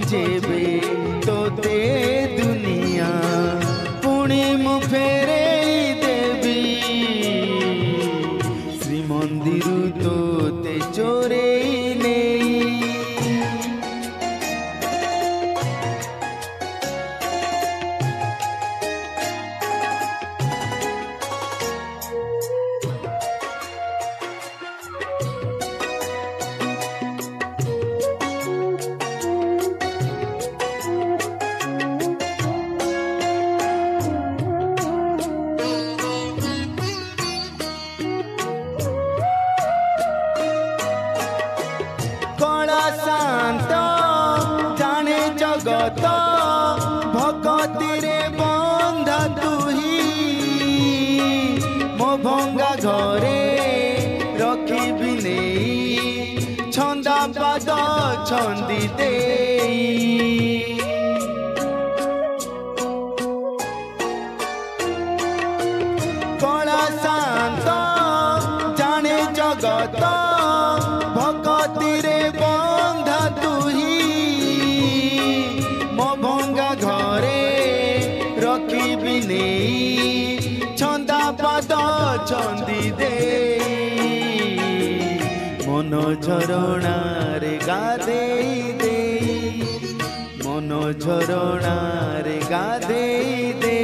जेबे तोते दुनिया पुणी मु फेरे देवी श्रीमंदिर तोते चोरे शांत जाने जगत भगती रे बंधा तुही मो भंगा घरे रखी नहीं छंदा पाद छंदी दे कला शांत जाने जगत भगती रे बंधा तुही मो भंगा घरे रखी नहीं छंदा पाद छंदी दे मन झरणार गाधे दे मन झरणार गाधे दे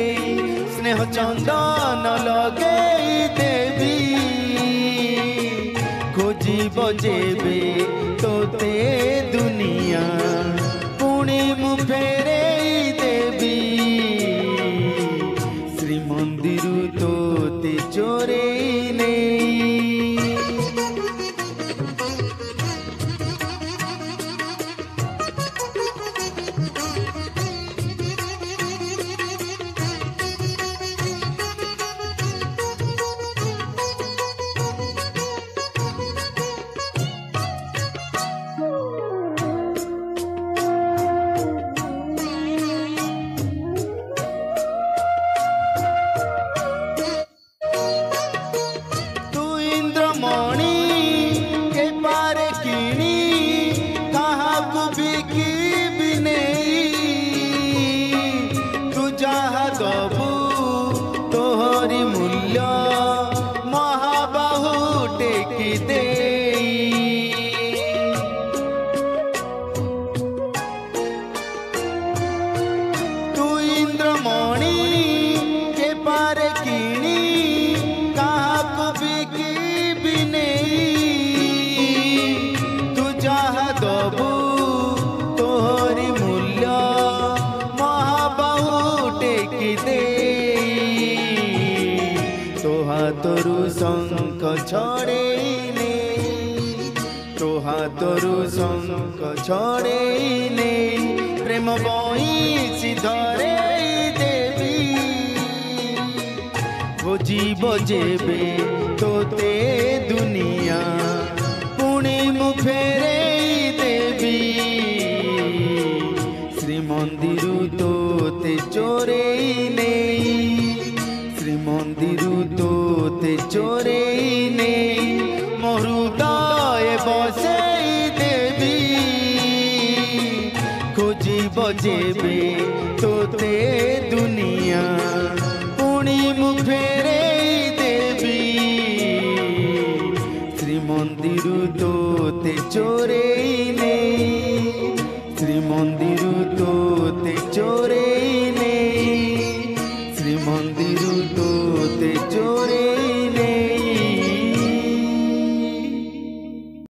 स्नेह चंदन लगे देवी खोजिब जेबे तोते दुनिया पुणी मु फेरे देवी श्रीमंदिर तोते चोरे तोहरी मूल्य महाबाहु टेकी दे तू इंद्रमणि के पार किणी कहा बिकी नहीं तू जहा दबू तोहरी मूल्य महाबाहु टेकी दे तोहा तोरु शंख छड़े तोहा तोरु शंख छड़े प्रेम बही धरे देवी खोजिब जेबे तोते दुनिया पुणी मु फेरे देवी श्रीमंदिर तोते चोरे श्रीमंदिर तोते चोरे मो हृदय बसे देवी खोजिब जेबे तोते दुनिया पुणी मु फेरे देवी श्रीमंदिर तोते चोरे श्रीमंदिर